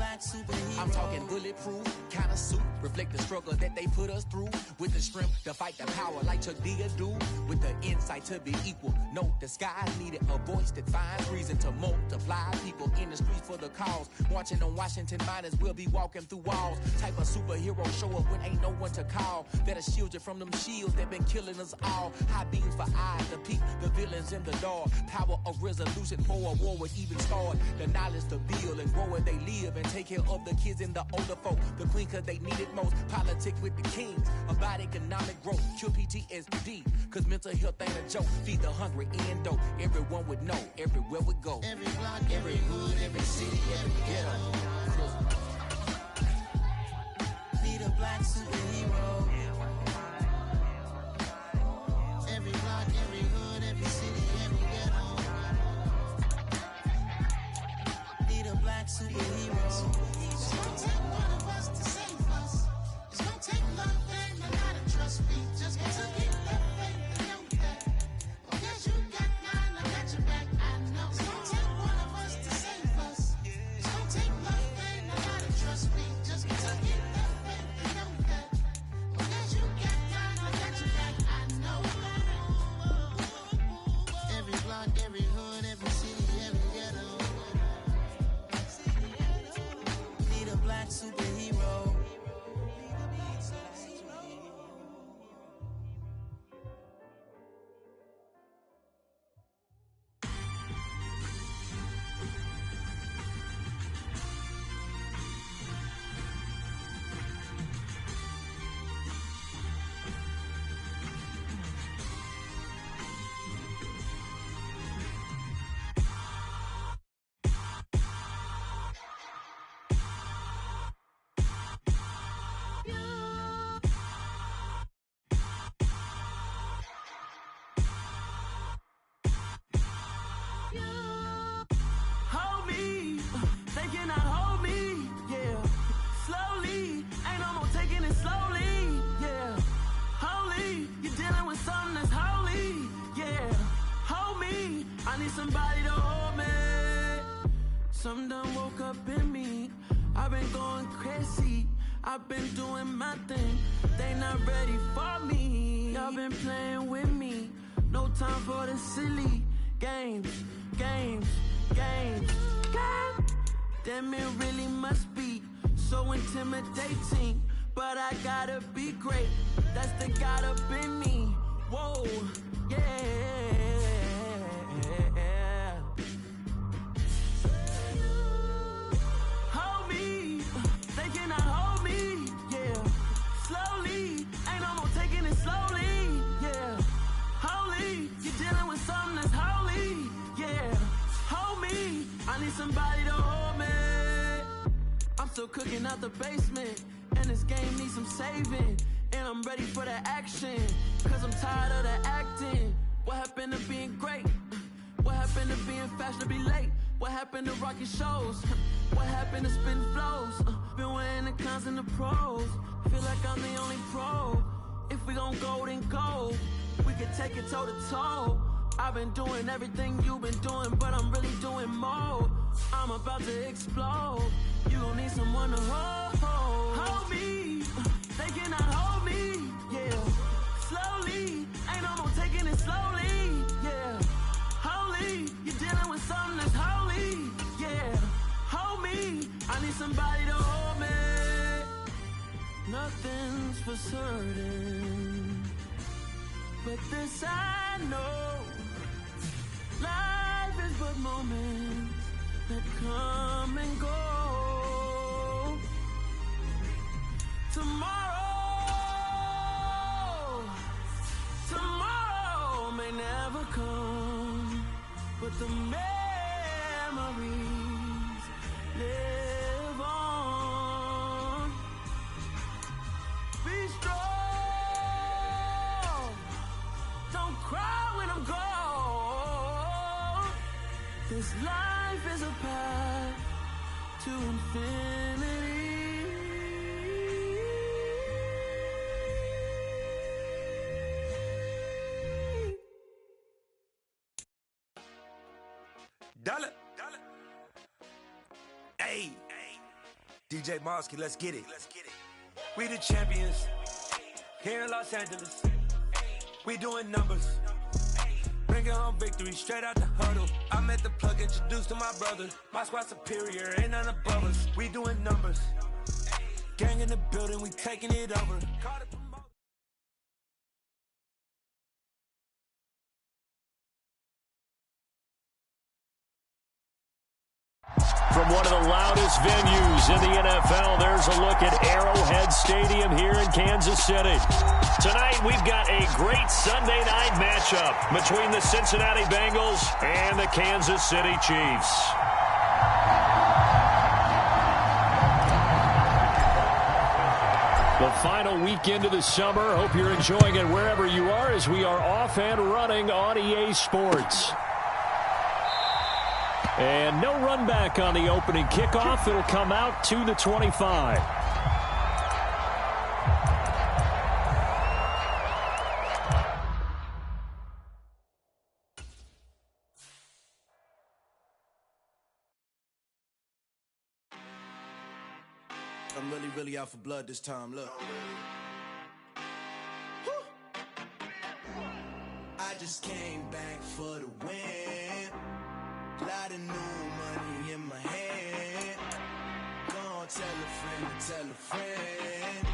black superhero. I'm talking bulletproof, kind of suit, reflect the struggle that they put us through. With the strength to fight the power like Chuck D do. With the insight to be equal, no disguise needed. A voice that finds reason to multiply. People in the streets for the cause. Marching on Washington miners will be walking through walls. Type of superhero show up when ain't no one to call. That'll shield you from them shields that been killing us all. High beams for eyes to peek the villains in the dark. Power of resolution for a war would even start. The knowledge to build and grow where they live and take care of the kids and the older folk. The queen cause they need it most. Politic with the kings about economic growth. Cure PTSD cause mental health ain't a joke. Feed the hungry and dope. Everyone would know everywhere we go. Every block, every hood, every city, every ghetto. Need a black superhero. Every block, every hood, every city, every ghetto. Need a black superhero. It's gonna take one of us to save us. It's gonna take love and a lot of trust. We just got to get that faith and know that. Because you got mine, I got your back, I know. It's gonna take one of us to save us. It's gonna take love and a lot of trust. We just got to get that faith and know that. Because you got mine, I got your back, I know. Every block, every hood, every city, every ghetto. Need a black superhero. Hold me, they cannot hold me, yeah. Slowly, ain't no more taking it slowly, yeah. Holy, you're dealing with something that's holy, yeah. Hold me, I need somebody to hold me. Something done woke up in me, I've been going crazy. I've been doing my thing, they not ready for me. Y'all been playing with me, no time for the silly games, games, games, games. Damn, it really must be so intimidating, but I gotta be great, that's the God up in me. Whoa, yeah. Hold me, they cannot hold me, yeah. Slowly, ain't no more taking it slowly, yeah. Holy, you're dealing with something that's holy, yeah. Hold me, I need somebody to hold me. I'm still cooking out the basement, and this game needs some saving. And I'm ready for the action, cause I'm tired of the acting. What happened to being great? What happened to being fashionably late? What happened to rocking shows? What happened to spin flows? Been wearing the cons and the pros. Feel like I'm the only pro. If we gon' go, then go. We can take it toe to toe. I've been doing everything you've been doing, but I'm really doing more. I'm about to explode. You gon' need someone to hold. Hold me, they cannot hold me, yeah. Slowly, ain't no more taking it slowly, yeah. Holy, you're dealing with something that's holy, yeah. Hold me, I need somebody to hold me. Nothing's for certain, but this I know. Life is but moments that come and go. Tomorrow may never come, but the memories live on. Be strong, don't cry when I'm gone. This life is a path to infinity. Dollar. Hey. DJ Mosky, let's get it. We the champions here in Los Angeles. We doing numbers. Bringing home victory straight out the huddle. I met the plug, introduced to my brother. My squad superior, ain't none above us. We doing numbers. Gang in the building, we taking it over. From one of the loudest venues in the NFL, there's a look at Arrowhead Stadium here in Kansas City. Tonight, we've got a great Sunday night matchup between the Cincinnati Bengals and the Kansas City Chiefs. The final weekend of the summer. Hope you're enjoying it wherever you are as we are off and running on EA Sports. And no run back on the opening kickoff. It'll come out to the 25. I'm really out for blood this time, look. I just came back for the win. Lot of new money in my hand. Gonna tell a friend.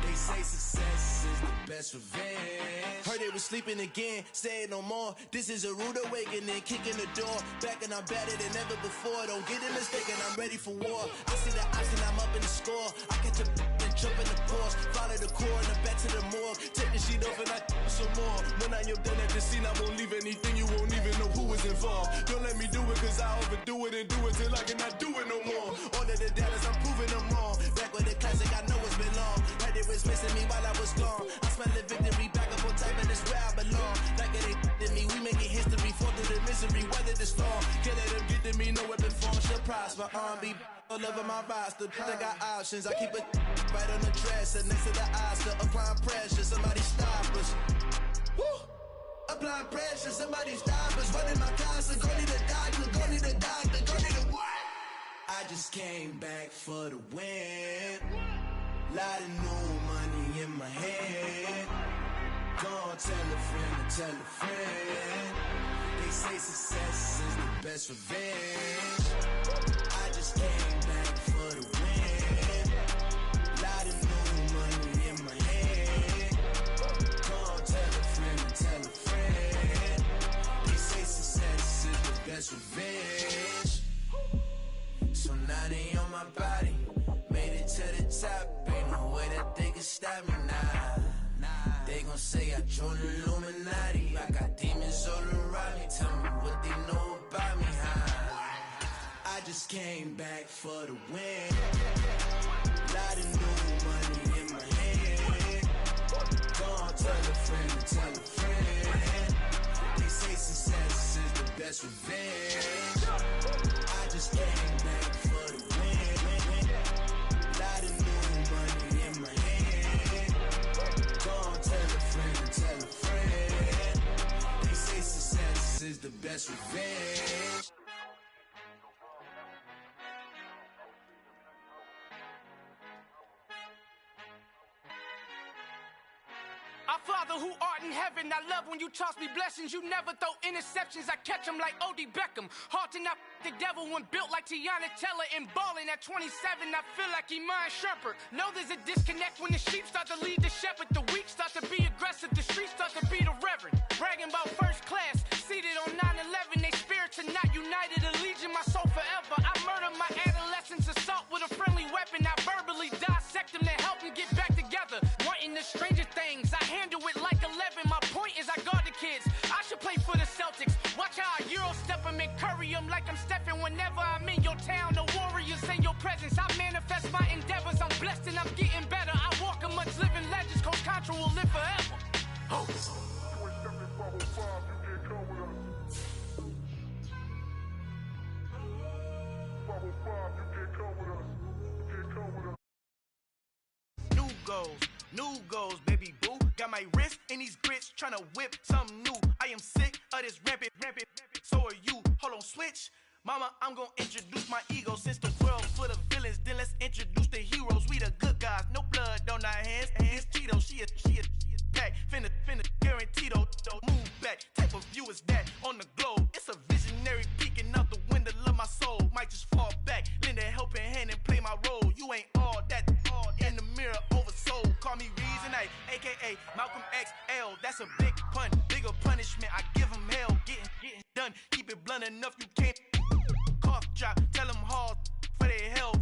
They say success is the best revenge. Heard they was sleeping again, say it no more. This is a rude awakening, kicking the door. Back and I'm better than ever before. Don't get it mistaken, I'm ready for war. I see the option, I'm up in the score. I catch a and jump in the Porsche. Follow the core and the back to the morgue. Take the sheet off and I some more. When I am done at the scene, I won't leave anything. You won't even know who was involved. Don't let me do it, cause I overdo it and do it till I cannot do it no more. All of the doubters, I'm proving them wrong. Back with the classic, I know it's been long. Heard they was missing me while I was gone. I smell the victory, back up on type, and it's where I belong. Like it ain't to me, we making history. Fall through the misery, weather the storm. Can't let them get to me, no weapon form should prosper. R&B all over my roster. I got options, I keep it right on the dresser. Next to the Oscar, applying pressure, somebody stop us. Woo! Applying pressure, somebody stop us. Running my casa, go need a doctor, go need a doctor, go need a what? I just came back for the win. Lot of new money in my hand. Gonna tell a friend. They say success is the best revenge. I just came back for the win. Lot of new money in my hand. Gonna tell a friend. They say success is the best revenge. So now they on my body. Made it to the top. Ain't no way that they can stop me now. They gon' say I joined the Illuminati. I got demons all around me. Tell me what they know about me, huh? I just came back for the win. Lot of new money in my hand. Gonna tell a friend. They say success is the best revenge. I just came back for the win. Lot of new money in my hand. Gonna tell a friend. They say success is the best revenge. Our Father who art in heaven, I love when you toss me blessings. You never throw interceptions, I catch them like O.D. Beckham. Hard to not the devil when built like Tiana Teller and balling at 27. I feel like Iman Shumpert. Know there's a disconnect when the sheep start to lead the shepherd. The weak start to be aggressive, the streets start to be the reverend. Bragging about first class, seated on 9/11. They spirits are not united, allegiance my soul forever. I murder my adolescence, assault with a friendly weapon. I verbally dissect them to help them get back together. Wanting the stranger things, I handle it like 11. My point is I guard the kids. I should play for the Celtics. Watch how I Euro step them and curry them like I'm stepping. Whenever I'm in your town, the Warriors in your presence. I manifest my endeavors. I'm blessed and I'm getting better. I walk amongst living legends. Coach Contra will live forever. Oh. New goals, baby boo. Got my wrist in these grits, tryna whip something new. I am sick of this rampant. So are you. Hold on, switch. Mama, I'm gonna introduce my ego. Since the world full of villains, then let's introduce That's a big pun, bigger punishment. I give him hell, getting done. Keep it blunt enough, you can't cough drop. Tell them hard for their health.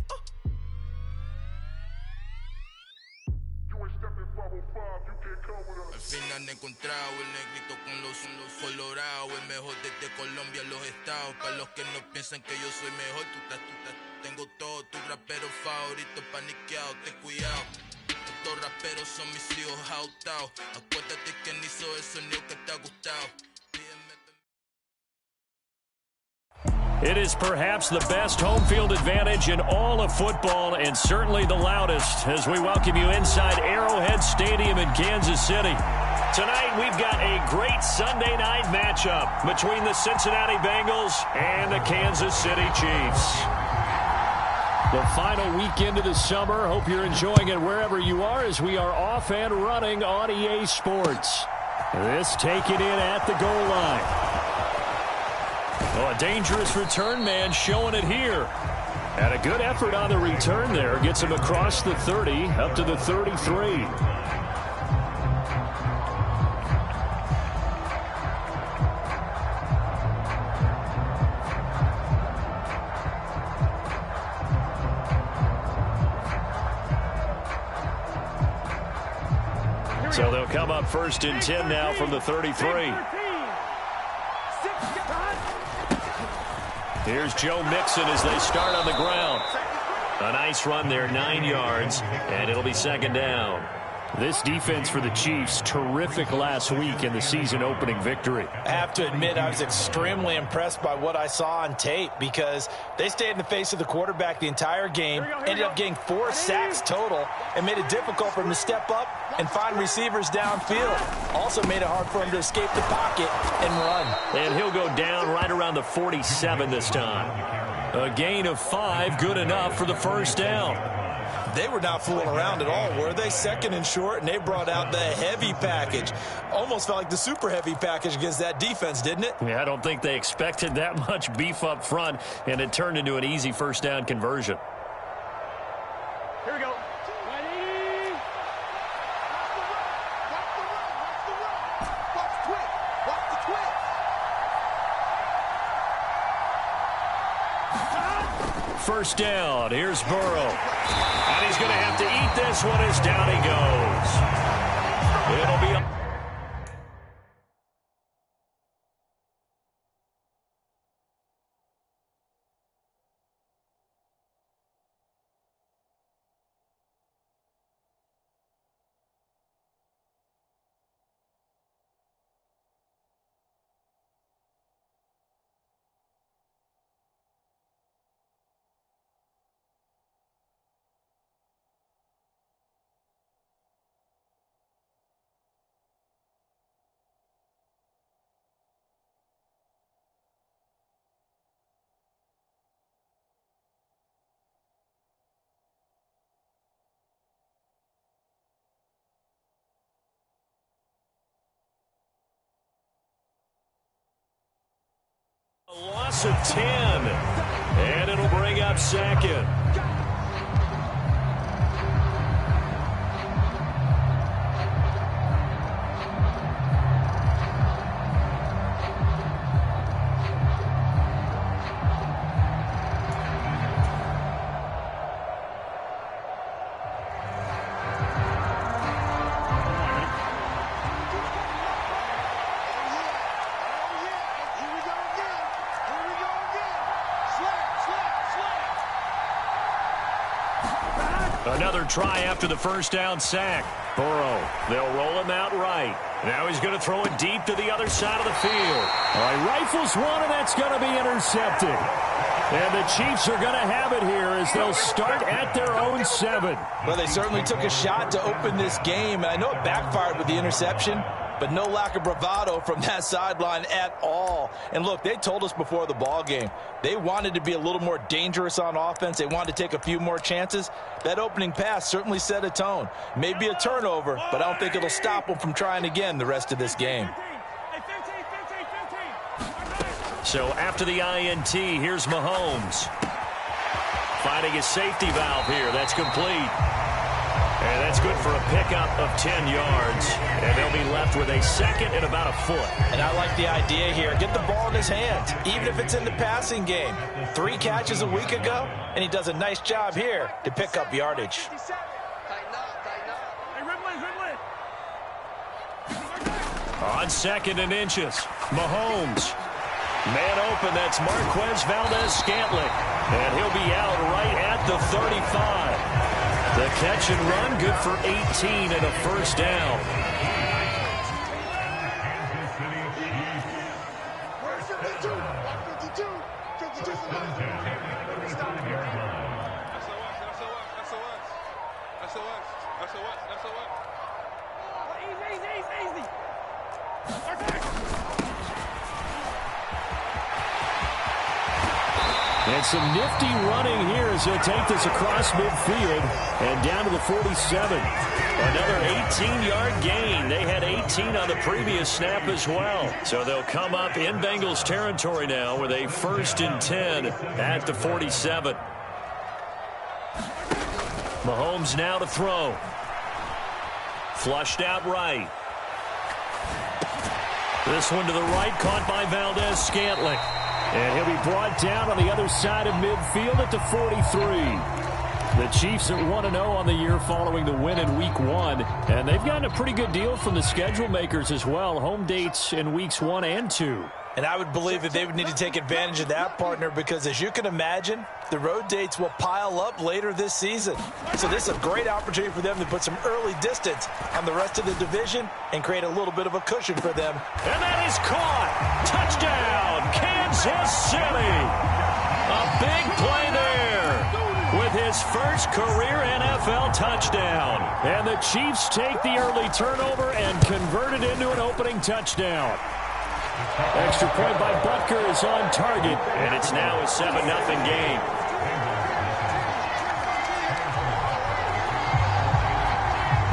Al fin han encontrado el negrito con los colorados, el mejor desde Colombia, los estados. Para los que no piensan que yo soy mejor, tengo todo, tu rapero favorito paniqueado, ten cuidado. Estos raperos son mis hijos jautados. Acuérdate quién hizo el sonido que te ha gustado. It is perhaps the best home field advantage in all of football, and certainly the loudest, as we welcome you inside Arrowhead Stadium in Kansas City. Tonight, we've got a great Sunday night matchup between the Cincinnati Bengals and the Kansas City Chiefs. The final weekend of the summer. Hope you're enjoying it wherever you are, as we are off and running on EA Sports. This taken in at the goal line. Oh, a dangerous return man showing it here. And a good effort on the return there. Gets him across the 30, up to the 33. So they'll come up first and 10 now from the 33. Here's Joe Mixon as they start on the ground. A nice run there, 9 yards, and it'll be second down. This defense for the Chiefs, terrific last week in the season-opening victory. I have to admit, I was extremely impressed by what I saw on tape, because they stayed in the face of the quarterback the entire game, ended up getting 4 sacks total, and made it difficult for him to step up and find receivers downfield. Also made it hard for him to escape the pocket and run. And he'll go down right around the 47 this time. A gain of 5, good enough for the first down. They were not fooling around at all, were they? Second and short, and they brought out the heavy package. Almost felt like the super heavy package against that defense, didn't it? Yeah, I don't think they expected that much beef up front, and it turned into an easy first down conversion. Here we go. First down. Here's Burrow. And he's going to have to eat this one as down he goes. It'll be a... A loss of 10, and it'll bring up second. Another try after the first down sack. Burrow, they'll roll him out right. Now he's going to throw it deep to the other side of the field. All right, rifles one, and that's going to be intercepted. And the Chiefs are going to have it here as they'll start at their own 7. Well, they certainly took a shot to open this game. I know it backfired with the interception, but no lack of bravado from that sideline at all. And look, they told us before the ball game, they wanted to be a little more dangerous on offense. They wanted to take a few more chances. That opening pass certainly set a tone. Maybe a turnover, but I don't think it'll stop them from trying again the rest of this game. So after the INT, here's Mahomes. Finding his safety valve here. That's complete. And that's good for a pickup of 10 yards. And they'll be left with a second and about a foot. And I like the idea here. Get the ball in his hands, even if it's in the passing game. 3 catches a week ago, and he does a nice job here to pick up yardage. On 2nd and inches, Mahomes. Man open, that's Marquez Valdez-Scantling. And he'll be out right at the 35. The catch and run, good for 18 and a first down. And some nifty running here as he'll take this across midfield and down to the 47. Another 18-yard gain. They had 18 on the previous snap as well. So they'll come up in Bengals territory now with a 1st and 10 at the 47. Mahomes now to throw. Flushed out right. This one to the right, caught by Valdez-Scantling. And he'll be brought down on the other side of midfield at the 43. The Chiefs at 1-0 on the year following the win in Week 1. And they've gotten a pretty good deal from the schedule makers as well. Home dates in Weeks 1 and 2. And I would believe that they would need to take advantage of that, partner, because as you can imagine, the road dates will pile up later this season. So this is a great opportunity for them to put some early distance on the rest of the division and create a little bit of a cushion for them. And that is caught. Touchdown, Kansas City. A big play there with his first career NFL touchdown. And the Chiefs take the early turnover and convert it into an opening touchdown. Extra point by Butker is on target, and it's now a 7-0 game.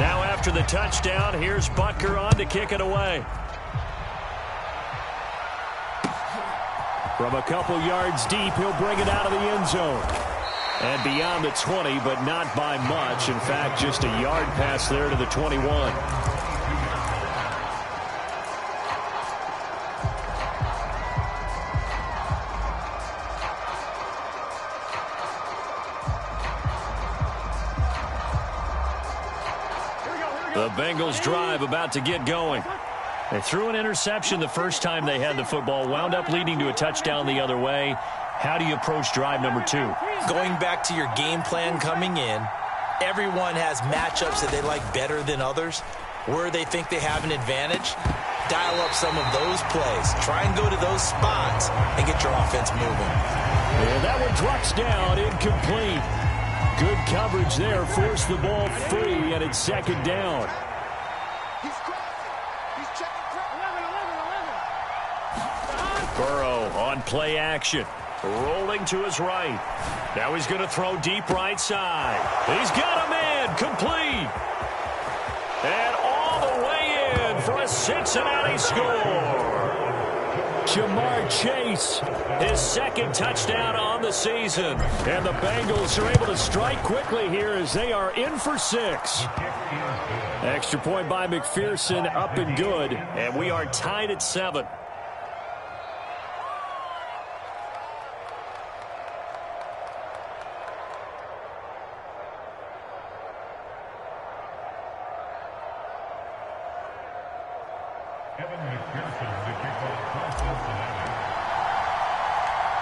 Now after the touchdown, here's Butker on to kick it away. From a couple yards deep, he'll bring it out of the end zone. And beyond the 20, but not by much. In fact, just a yard pass there to the 21. The Bengals drive about to get going. They threw an interception the first time they had the football, wound up leading to a touchdown the other way. How do you approach drive number 2? Going back to your game plan coming in, everyone has matchups that they like better than others. Where they think they have an advantage, dial up some of those plays. Try and go to those spots and get your offense moving. And that one drops down, incomplete. Good coverage there, forced the ball free, and it's 2nd down. Burrow on play action, rolling to his right. Now he's going to throw deep right side. He's got a man, complete. And all the way in for a Cincinnati score. Jamar Chase, his 2nd touchdown on the season. And the Bengals are able to strike quickly here as they are in for 6. Extra point by McPherson, up and good. And we are tied at 7.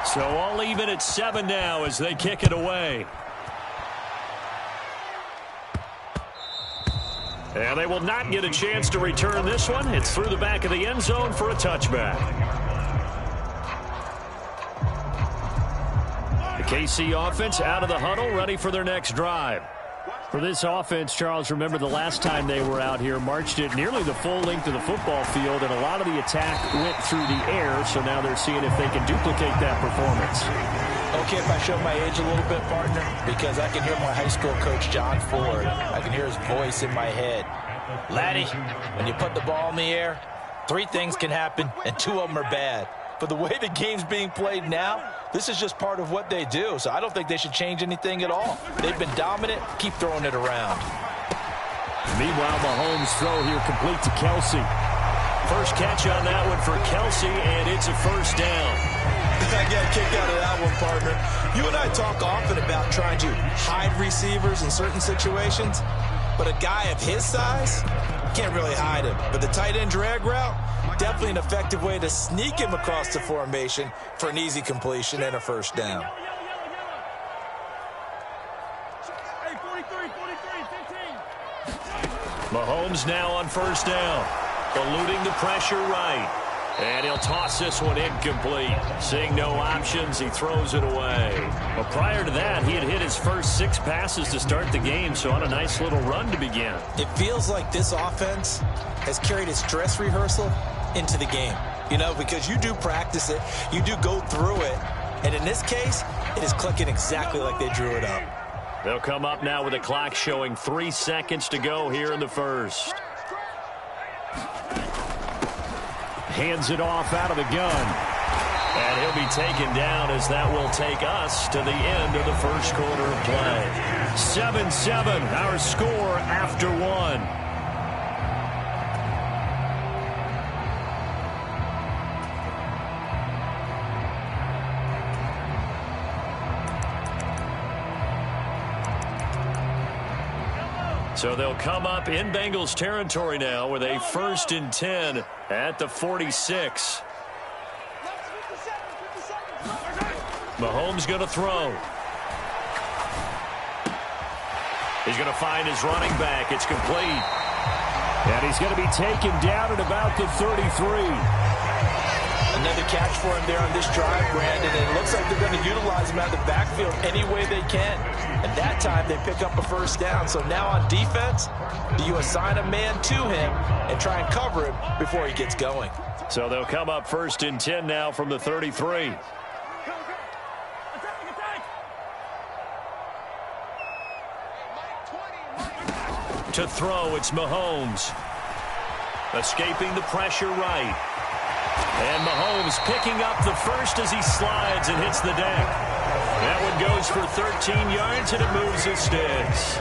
So all even at 7 now as they kick it away. And they will not get a chance to return this one. It's through the back of the end zone for a touchback. The KC offense out of the huddle, ready for their next drive. For this offense, Charles, remember the last time they were out here, marched it nearly the full length of the football field, and a lot of the attack went through the air, so now they're seeing if they can duplicate that performance. Okay, if I show my age a little bit, partner, because I can hear my high school coach, John Ford. I can hear his voice in my head. Laddie, when you put the ball in the air, 3 things can happen, and 2 of them are bad. But the way the game's being played now, this is just part of what they do. So I don't think they should change anything at all. They've been dominant. Keep throwing it around. Meanwhile, Mahomes' throw here complete to Kelsey. First catch on that one for Kelsey, and it's a first down. I got a kick out of that one, partner. You and I talk often about trying to hide receivers in certain situations, but a guy of his size can't really hide him. But the tight end drag route, definitely an effective way to sneak him across the formation for an easy completion and a first down. Mahomes now on first down, eluding the pressure right. And he'll toss this one incomplete. Seeing no options, he throws it away. Well, prior to that, he had hit his first 6 passes to start the game, so on a nice little run to begin. It feels like this offense has carried its dress rehearsal into the game. You know, because you do practice it, you do go through it, and in this case, it is clicking exactly like they drew it up. They'll come up now with a clock showing 3 seconds to go here in the first. Hands it off out of the gun. And he'll be taken down as that will take us to the end of the first quarter of play. 7-7, our score after 1. So they'll come up in Bengals territory now with a 1st and 10 at the 46. Mahomes going to throw. He's going to find his running back. It's complete. And he's going to be taken down at about the 33. Another catch for him there on this drive, Brandon, and it looks like they're going to utilize him out of the backfield any way they can. And that time they pick up a first down. So now on defense, do you assign a man to him and try and cover him before he gets going? So they'll come up 1st and 10 now from the 33. To throw, it's Mahomes. Escaping the pressure right. And Mahomes picking up the first as he slides and hits the deck. That one goes for 13 yards, and it moves his sticks.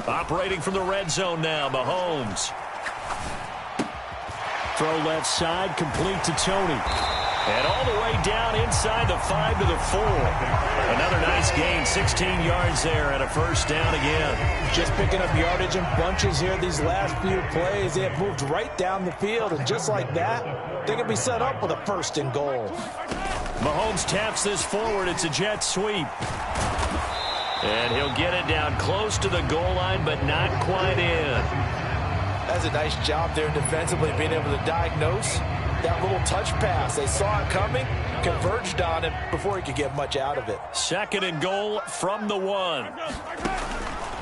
Operating from the red zone now, Mahomes. Throw left side, complete to Tony. And all the way down inside the 5 to the 4. Another nice gain, 16 yards there, and a first down again. Just picking up yardage in bunches here these last few plays. They have moved right down the field, and just like that, they're going to be set up with a 1st and goal. Mahomes taps this forward. It's a jet sweep. And he'll get it down close to the goal line, but not quite in. That's a nice job there defensively, being able to diagnose that little touch pass. They saw it coming, converged on him before he could get much out of it. 2nd and goal from the 1.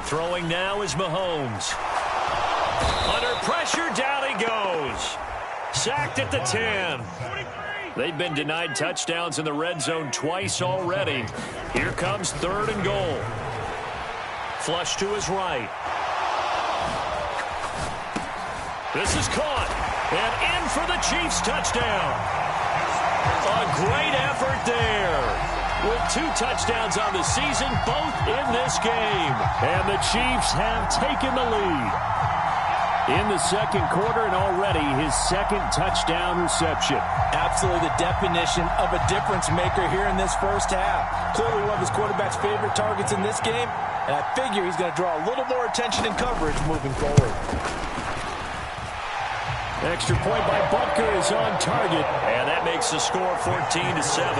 Throwing now is Mahomes. Under pressure, down he goes. Sacked at the 10. They've been denied touchdowns in the red zone twice already. Here comes 3rd and goal. Flush to his right. This is caught. And in for the Chiefs touchdown. A great effort there. With 2 touchdowns on the season, both in this game. And the Chiefs have taken the lead in the 2nd quarter, and already his 2nd touchdown reception. Absolutely the definition of a difference maker here in this first half. Clearly one of his quarterback's favorite targets in this game, and I figure he's going to draw a little more attention and coverage moving forward. Extra point by Butker is on target, and that makes the score 14-7.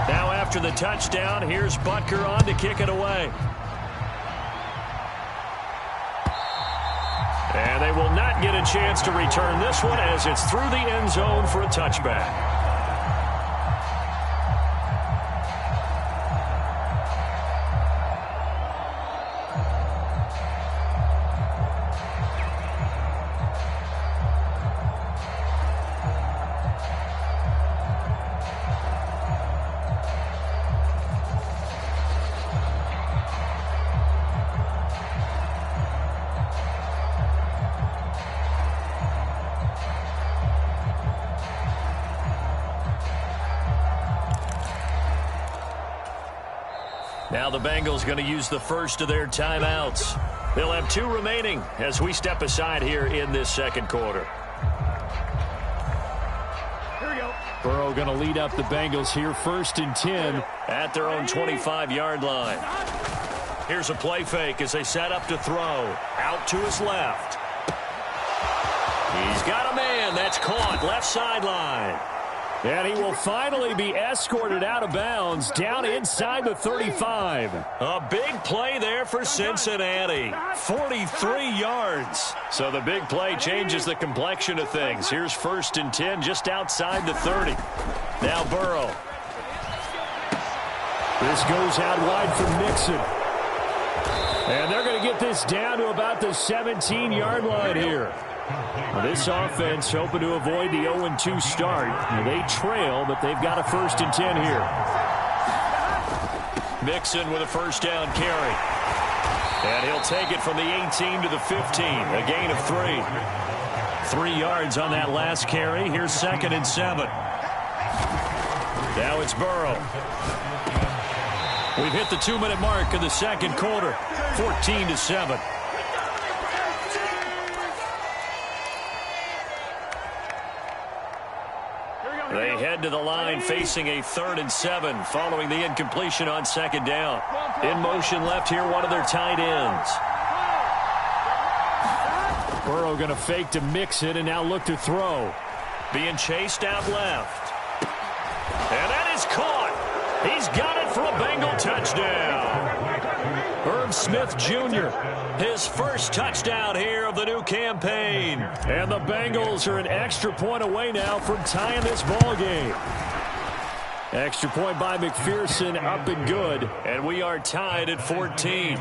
Now after the touchdown, here's Butker on to kick it away. And they will not get a chance to return this one as it's through the end zone for a touchback. Now the Bengals going to use the first of their timeouts. They'll have 2 remaining as we step aside here in this second quarter. Here we go. Burrow going to lead up the Bengals here, 1st and 10 at their own 25-yard line. Here's a play fake as they set up to throw. Out to his left. He's got a man. That's caught left sideline. And he will finally be escorted out of bounds down inside the 35. A big play there for Cincinnati. 43 yards. So the big play changes the complexion of things. Here's 1st and 10 just outside the 30. Now Burrow. This goes out wide for Mixon. And they're going to get this down to about the 17-yard line here. Well, this offense hoping to avoid the 0-2 start. They trail, but they've got a 1st and 10 here. Mixon with a 1st down carry. And he'll take it from the 18 to the 15. A gain of 3. 3 yards on that last carry. Here's 2nd and 7. Now it's Burrow. We've hit the 2-minute mark of the second quarter. 14-7. They head to the line facing a 3rd and 7 following the incompletion on 2nd down. In motion left here, one of their tight ends. Burrow going to fake to mix it and now look to throw. Being chased out left. And that is caught. He's got it for a Bengal touchdown. Herb Smith Jr., his 1st touchdown here of the new campaign. And the Bengals are an extra point away now from tying this ball game. Extra point by McPherson, up and good. And we are tied at 14.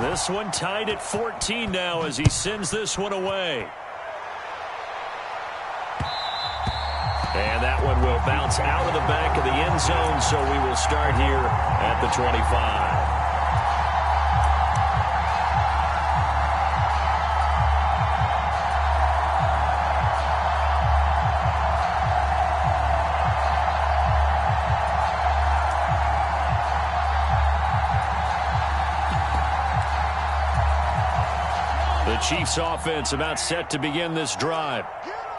This one tied at 14 now as he sends this one away. And that one will bounce out of the back of the end zone, so we will start here at the 25. The Chiefs offense about set to begin this drive.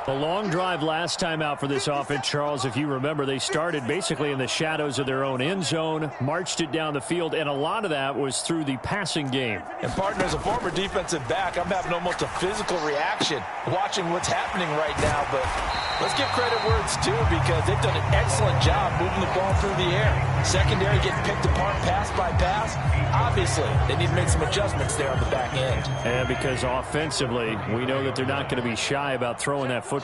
A long drive last time out for this offense, Charles. If you remember, they started basically in the shadows of their own end zone, marched it down the field, and a lot of that was through the passing game. And, partner, as a former defensive back, I'm having almost a physical reaction watching what's happening right now. But let's give credit where it's due because they've done an excellent job moving the ball through the air. Secondary getting picked apart pass by pass. Obviously, they need to make some adjustments there on the back end. And because offensively, we know that they're not going to be shy about throwing that football.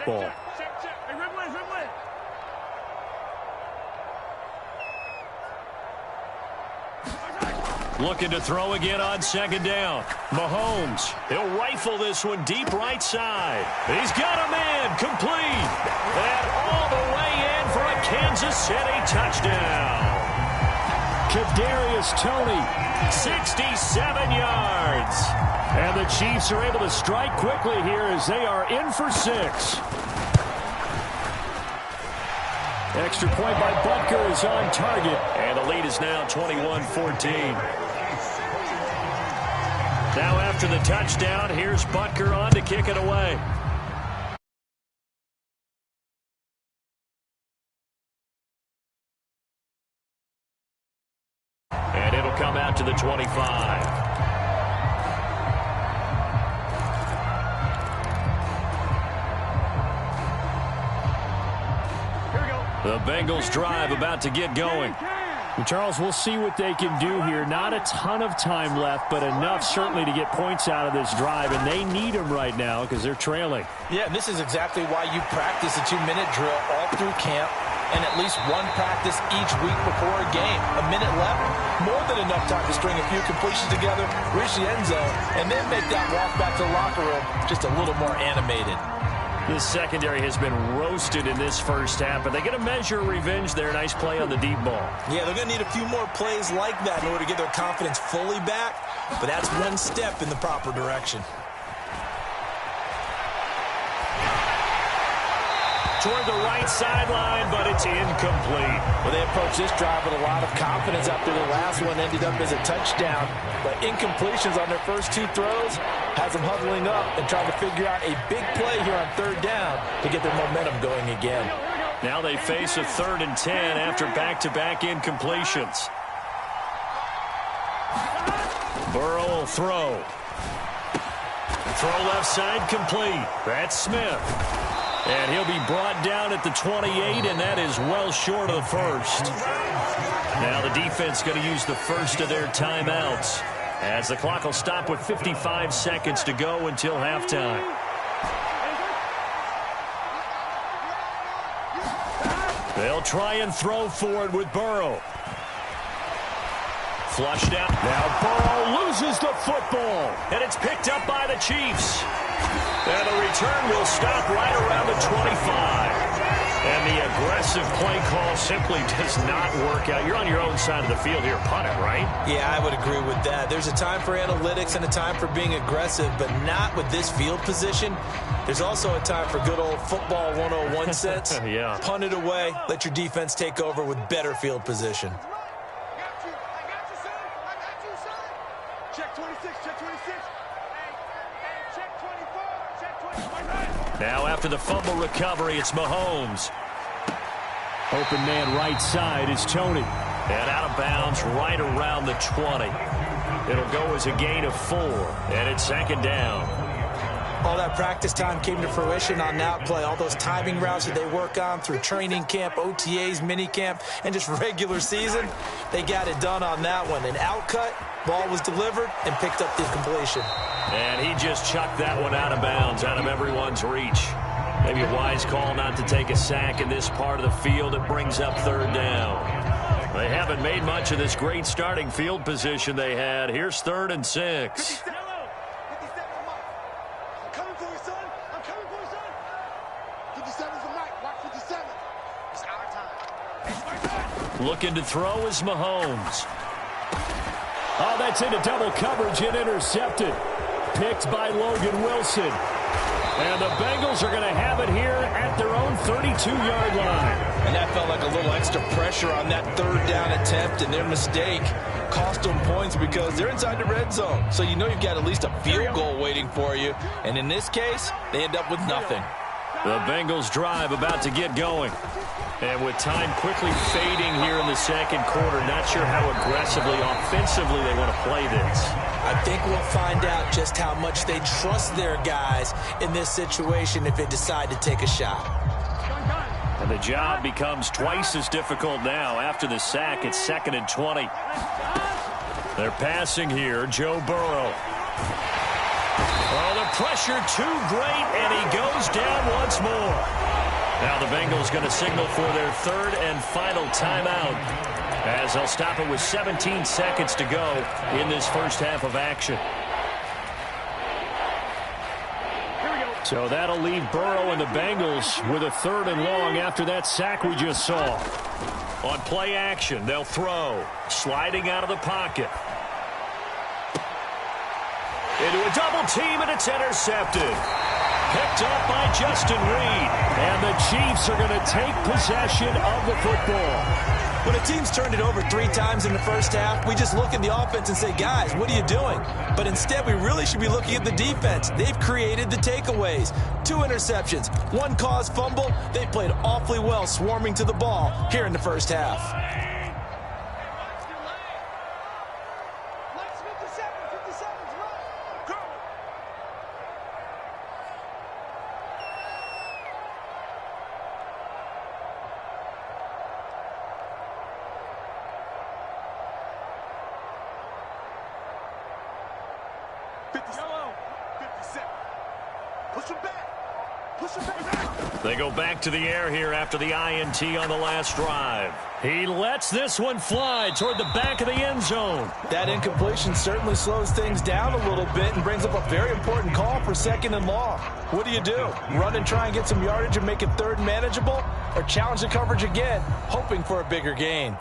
Looking to throw again on 2nd down. Mahomes, he'll rifle this one deep right side. He's got a man, complete. And all the way in for a Kansas City touchdown. Kadarius Toney, 67 yards. And the Chiefs are able to strike quickly here as they are in for 6. Extra point by Butker is on target. And the lead is now 21-14. Now after the touchdown, here's Butker on to kick it away. And it'll come out to the 25. The Bengals drive about to get going. And Charles, we'll see what they can do here. Not a ton of time left, but enough certainly to get points out of this drive, and they need them right now because they're trailing. Yeah, and this is exactly why you practice a 2-minute drill all through camp and at least one practice each week before a game. A minute left, more than enough time to string a few completions together, reach the end zone, and then make that walk back to the locker room just a little more animated. This secondary has been roasted in this first half, but they get a measure of revenge there. Nice play on the deep ball. Yeah, they're going to need a few more plays like that in order to get their confidence fully back, but that's one step in the proper direction. toward the right sideline, but it's incomplete. Well, they approached this drive with a lot of confidence after the last one ended up as a touchdown. But incompletions on their first 2 throws has them huddling up and trying to figure out a big play here on 3rd down to get their momentum going again. Now they face a 3rd and 10 after back-to-back incompletions. Burrow will throw. Throw left side complete. That's Smith. And he'll be brought down at the 28, and that is well short of the first. Now the defense going to use the first of their timeouts, as the clock will stop with 55 seconds to go until halftime. They'll try and throw for it with Burrow. Flushed out. Now Burrow loses the football, and it's picked up by the Chiefs. And the return will stop right around the 25. And the aggressive play call simply does not work out. You're on your own side of the field here. Punt it, right? Yeah, I would agree with that. There's a time for analytics and a time for being aggressive, but not with this field position. There's also a time for good old football 101 sense. Yeah. Punt it away. Let your defense take over with better field position. Now after the fumble recovery, it's Mahomes. Open man right side is Tony. And out of bounds right around the 20. It'll go as a gain of 4. And it's 2nd down. All that practice time came to fruition on that play. All those timing routes that they work on through training camp, OTAs, minicamp, and just regular season, they got it done on that one. An outcut, ball was delivered, and picked up the completion. And he just chucked that one out of bounds, out of everyone's reach. Maybe a wise call not to take a sack in this part of the field. It brings up 3rd down. They haven't made much of this great starting field position they had. Here's 3rd and 6. Looking to throw is Mahomes. Oh, that's into double coverage and intercepted. Picked by Logan Wilson. And the Bengals are going to have it here at their own 32-yard line. And that felt like a little extra pressure on that 3rd down attempt, and their mistake cost them points because they're inside the red zone. So you know you've got at least a field goal waiting for you. And in this case, they end up with nothing. The Bengals drive about to get going. And with time quickly fading here in the 2nd quarter, not sure how aggressively, offensively they want to play this. I think we'll find out just how much they trust their guys in this situation if they decide to take a shot. And the job becomes twice as difficult now. After the sack, it's 2nd and 20. They're passing here, Joe Burrow. Oh, the pressure too great, and he goes down once more. Now the Bengals going to signal for their 3rd and final timeout, as they'll stop it with 17 seconds to go in this first half of action. So that'll leave Burrow and the Bengals with a 3rd and long after that sack we just saw. On play action, they'll throw. Sliding out of the pocket. Into a double team, and it's intercepted. Picked up by Justin Reed. And the Chiefs are going to take possession of the football. When a team's turned it over 3 times in the first half, we just look at the offense and say, guys, what are you doing? But instead, we really should be looking at the defense. They've created the takeaways. 2 interceptions, 1 caused fumble. They played awfully well swarming to the ball here in the first half. They go back to the air here after the INT on the last drive. He lets this one fly toward the back of the end zone. That incompletion certainly slows things down a little bit and brings up a very important call for 2nd and long. What do? Run and try and get some yardage and make it 3rd manageable? Or challenge the coverage again, hoping for a bigger gain?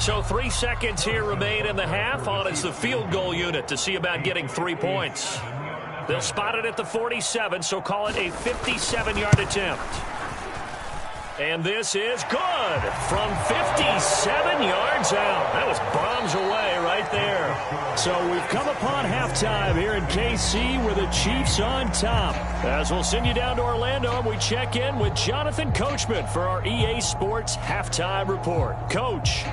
So 3 seconds here remain in the half. On it's the field goal unit to see about getting 3 points. They'll spot it at the 47, so call it a 57-yard attempt. And this is good from 57 yards out. That was bombs away right there. So we've come upon halftime here in KC with the Chiefs on top. As we'll send you down to Orlando, and we check in with Jonathan Coachman for our EA Sports Halftime Report. Coach.